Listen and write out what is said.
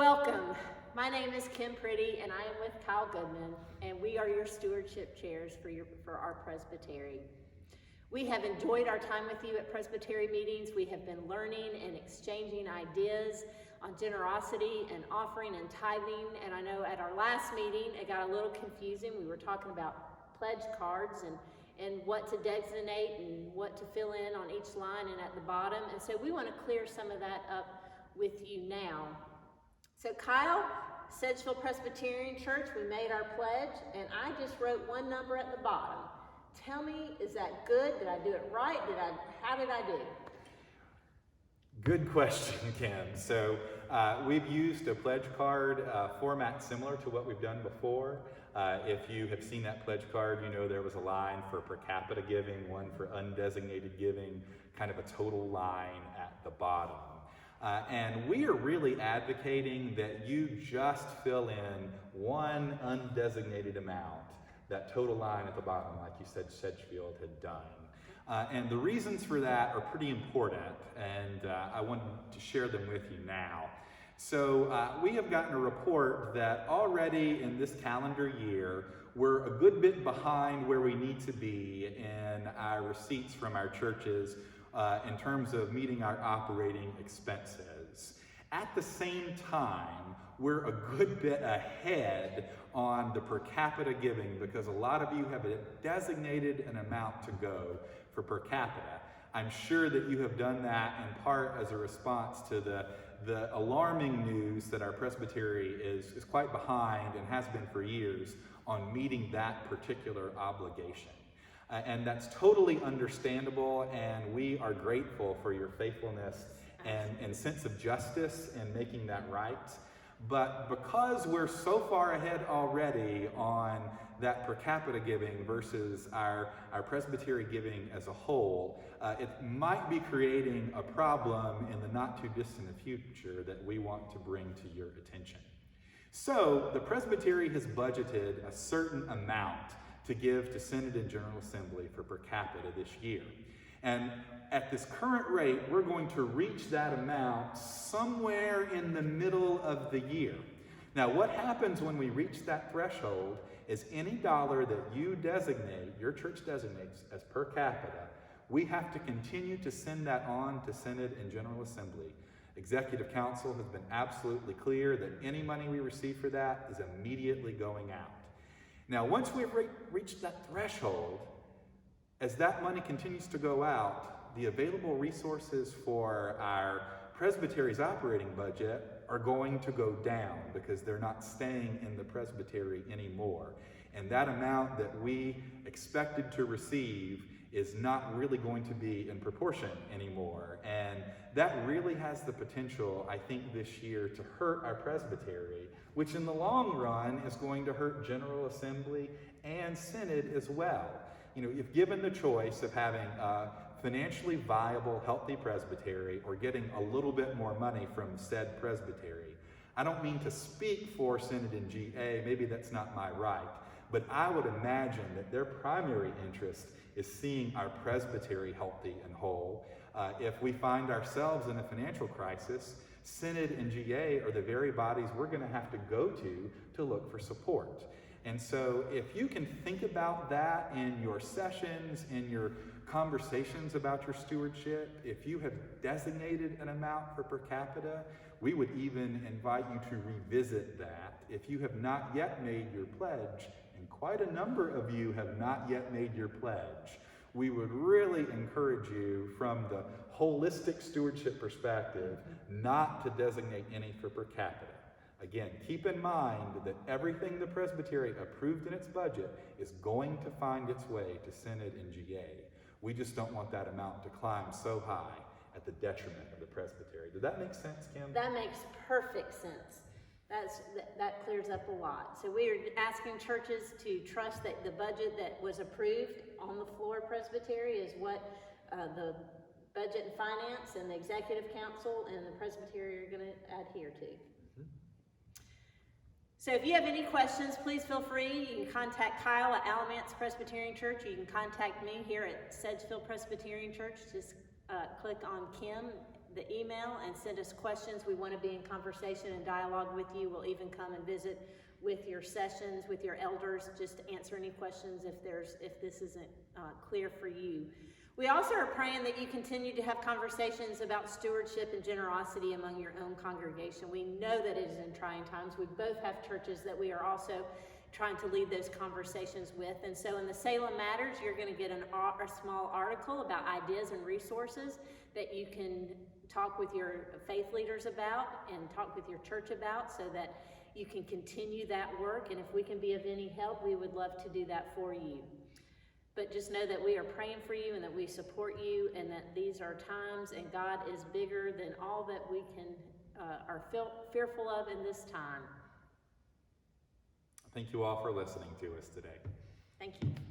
Welcome. My name is Kim Pretty, and I am with Kyle Goodman, and we are your stewardship chairs for our presbytery. We have enjoyed our time with you at presbytery meetings. We have been learning and exchanging ideas on generosity and offering and tithing. And I know at our last meeting, it got a little confusing. We were talking about pledge cards and what to designate and what to fill in on each line and at the bottom. And so we want to clear some of that up with you now. So Kyle, Sedgeville Presbyterian Church, we made our pledge, and I just wrote one number at the bottom. Tell me, is that good? Did I do it right? How did I do? Good question, Kim. So we've used a pledge card format similar to what we've done before. If you have seen that pledge card, you know there was a line for per capita giving, one for undesignated giving, kind of a total line at the bottom. And we are really advocating that you just fill in one undesignated amount, that total line at the bottom, like you said Sedgefield had done. And the reasons for that are pretty important, and I wanted to share them with you now. So we have gotten a report that already in this calendar year, we're a good bit behind where we need to be in our receipts from our churches in terms of meeting our operating expenses. At the same time, we're a good bit ahead on the per capita giving because a lot of you have designated an amount to go for per capita. I'm sure that you have done that in part as a response to the alarming news that our presbytery is quite behind and has been for years on meeting that particular obligation. And that's totally understandable, and we are grateful for your faithfulness and sense of justice in making that right. But because we're so far ahead already on that per capita giving versus our presbytery giving as a whole, it might be creating a problem in the not too distant future that we want to bring to your attention. So the presbytery has budgeted a certain amount to give to Synod and General Assembly for per capita this year. And at this current rate, we're going to reach that amount somewhere in the middle of the year. Now, what happens when we reach that threshold is any dollar that you designate, your church designates as per capita, we have to continue to send that on to Synod and General Assembly. Executive Council has been absolutely clear that any money we receive for that is immediately going out. Now, once we've reached that threshold, as that money continues to go out, the available resources for our presbytery's operating budget are going to go down because they're not staying in the presbytery anymore. And that amount that we expected to receive is not really going to be in proportion anymore. And that really has the potential, I think, this year to hurt our presbytery, which in the long run is going to hurt General Assembly and Synod as well. You know, if given the choice of having a financially viable, healthy presbytery or getting a little bit more money from said presbytery, I don't mean to speak for Synod and GA, maybe that's not my right, but I would imagine that their primary interest is seeing our presbytery healthy and whole. If we find ourselves in a financial crisis, Synod and GA are the very bodies we're going to have to go to look for support. And so if you can think about that in your sessions, in your conversations about your stewardship, if you have designated an amount for per capita, we would even invite you to revisit that. If you have not yet made your pledge, and quite a number of you have not yet made your pledge, we would really encourage you from the holistic stewardship perspective not to designate any for per capita. Again, keep in mind that everything the presbytery approved in its budget is going to find its way to Synod and GA. We just don't want that amount to climb so high at the detriment of the presbytery. Does that make sense, Kim? That makes perfect sense. That clears up a lot. So we are asking churches to trust that the budget that was approved on the floor presbytery is what the budget and finance and the executive council and the presbytery are going to adhere to. So if you have any questions, please feel free. You can contact Kyle at Alamance Presbyterian Church. You can contact me here at Sedgeville Presbyterian Church. Just click on Kim the email and send us questions. We want to be in conversation and dialogue with you. We'll even come and visit with your sessions, with your elders, just to answer any questions if this isn't clear for you. We also are praying that you continue to have conversations about stewardship and generosity among your own congregation. We know that it is in trying times. We both have churches that we are also trying to lead those conversations with. And so in the Salem Matters, you're going to get a small article about ideas and resources that you can talk with your faith leaders about and talk with your church about, so that you can continue that work. And if we can be of any help, we would love to do that for you. But just know that we are praying for you and that we support you, and that these are times and God is bigger than all that we are fearful of in this time. Thank you all for listening to us today. Thank you.